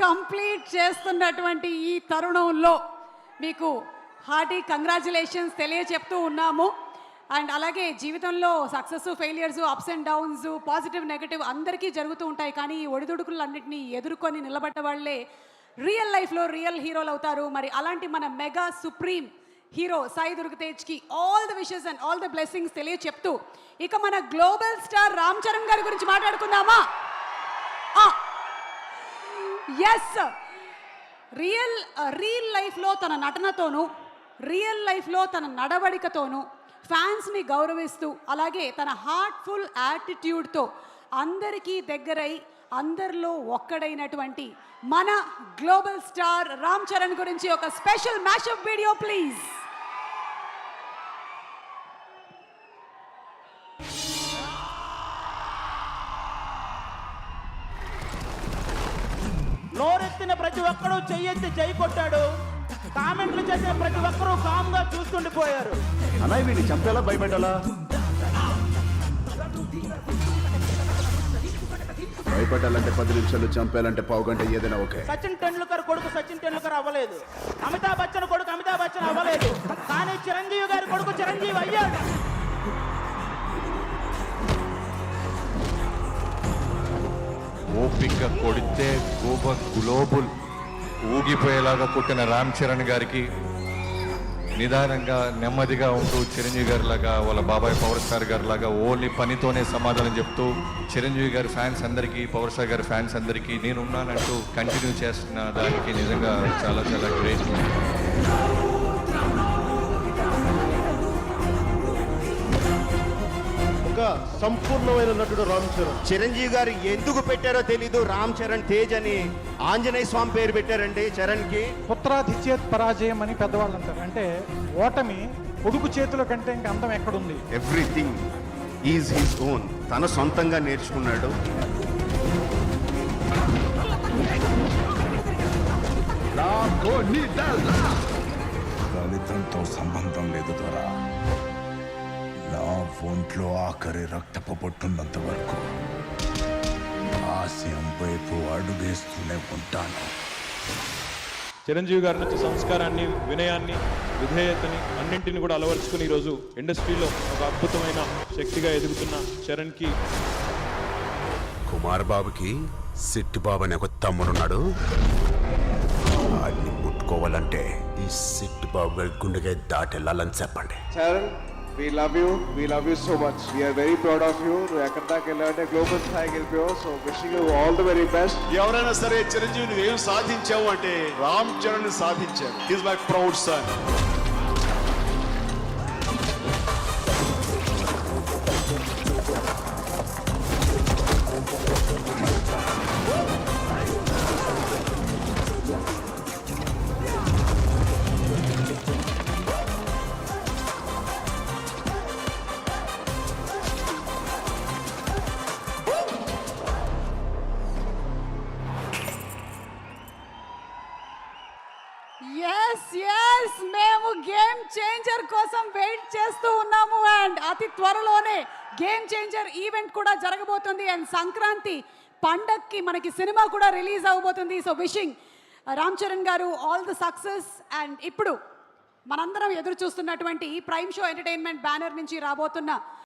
Complete చేస్తున్నటువంటి ఈ తరుణంలో మీకు హార్టీ కంగ్రాచులేషన్స్ తెలియచెప్తూ ఉన్నాము. అండ్ అలాగే జీవితంలో success failures ups and downs positive negative అందరికీ జరుగుతూ ఉంటాయి. కానీ ఈ ఒడిదుడుకులన్నింటినీ ఎదుర్కొని నిలబడ్డ వాళ్ళే రియల్ లైఫ్లో రియల్ హీరోలు అవుతారు. మరి అలాంటి మన మెగా సుప్రీం హీరో సాయి దుర్గతేజ్కి all the wishes and all the blessings తెలియచెప్తూ ఇక మన గ్లోబల్ స్టార్ రామ్ చరణ్ గారి గురించి మాట్లాడుకుందామా? ఎస్, రియల్ లైఫ్లో తన నటనతోనూ రియల్ లైఫ్లో తన నడవడికతోనూ ఫ్యాన్స్ని గౌరవిస్తూ అలాగే తన హార్ట్ఫుల్ యాటిట్యూడ్తో అందరికీ దగ్గరై అందరిలో ఒక్కడైనటువంటి మన గ్లోబల్ స్టార్ రామ్ చరణ్ గురించి ఒక స్పెషల్ మ్యాషప్ వీడియో ప్లీజ్. నోరెత్తిన ప్రతి ఒక్కరూ చెయ్యెత్తి జై కొట్టాడు. కామెంట్లు చేసిన ప్రతి ఒక్కరూ కామ్గా చూస్తుండిపోయారు. అన్నయ్య వీడిని చంపేలా భయపెట్టాలా? భయపెట్టాలంటే 10 నిమిషాలు, చంపేయాలంటే పావు గంట, ఏదైనా ఓకే. సచిన్ టెండూల్కర్ కొడుకు సచిన్ టెండూల్కర్ అవ్వలేదు, అమితాబ్ బచ్చన్ కొడుకు అమితాబ్ బచ్చన్ అవ్వలేదు, కానీ చిరంజీవి గారి కొడుకు చిరంజీవి అయ్యాడు. ఓపిక కొడితే గ్లోబల్ ఊగిపోయేలాగా కొట్టిన రామ్ చరణ్ గారికి నిదానంగా నెమ్మదిగా ఉంటూ చిరంజీవి గారి లాగా వాళ్ళ బాబాయ్ పవర్ స్టార్ గారి లాగా ఓన్లీ పనితోనే సమాధానం చెప్తూ చిరంజీవి గారి ఫ్యాన్స్ అందరికీ పవర్ స్టార్ గారి ఫ్యాన్స్ అందరికీ నేనున్నానంటూ కంటిన్యూ చేస్తున్న దానికి నిజంగా చాలా చాలా గ్రేట్. సంపూర్ణమైన నటుడు రామ్ చరణ్. చిరంజీవి గారు ఎందుకు పెట్టారో తెలీదు, రామ్ చరణ్ తేజ్ అని ఆంజనేయ స్వామి పేరు పెట్టారండి చరణ్ కి. పుత్రాధిచ్యేత్ పరాజయం అని పెద్దవాళ్ళు అంటారు. అంటే ఓటమి కొడుకు చేతుల కంటే ఇంకా అందం ఎక్కడుంది? ఎవ్రీథింగ్ ఈజ్ హిజ్ ఓన్, తన సొంతంగా నేర్చుకున్నాడు. ఫలితంతో సంబంధం లేదు ద్వారా నా ఒంట్లో ఆఖరి రక్తపు పొట్టున్నంత వరకు ఆశయం వైపు అడుగేస్తూనే ఉంటాను. చిరంజీవి గారి నుంచి సంస్కారాన్ని, వినయాన్ని, విధేయతని అన్నింటిని కూడా అలవర్చుకుని ఈరోజు ఇండస్ట్రీలో ఒక అద్భుతమైన శక్తిగా ఎదుగుతున్న చరణ్కి, కుమార్ బాబుకి సిట్టు బాబు అనే ఒక తమ్ముడున్నాడు. వాడిని ముట్టుకోవాలంటే ఈ సిట్టు బాబు గారి గుండెగా దాటెళ్ళాలని చెప్పండి. We love you so much. We are very proud of you. నువ్వు ఎక్కడ దాకా వెళ్ళాలంటే గ్లోబల్ స్థాయికి వెళ్ళిపోయావు. So wishing you all the very best. ఎవరైనా సరే చిరంజీవి నువ్వేం సాధించావు అంటే రామ్ చరణ్ సాధించాడు. Is my proud son. Yes, మేము గేమ్ చేంజర్ కోసం వెయిట్ చేస్తూ ఉన్నాము. అండ్ అతి త్వరలోనే గేమ్ చేంజర్ ఈవెంట్ కూడా జరగబోతుంది. అండ్ సంక్రాంతి పండక్కి మనకి సినిమా కూడా రిలీజ్ అవబోతుంది. సో విషింగ్ రామ్ చరణ్ గారు ఆల్ ది సక్సెస్. అండ్ ఇప్పుడు మనందరం ఎదురు చూస్తున్నటువంటి ప్రైమ్ షో ఎంటర్టైన్మెంట్ బ్యానర్ నుంచి రాబోతున్న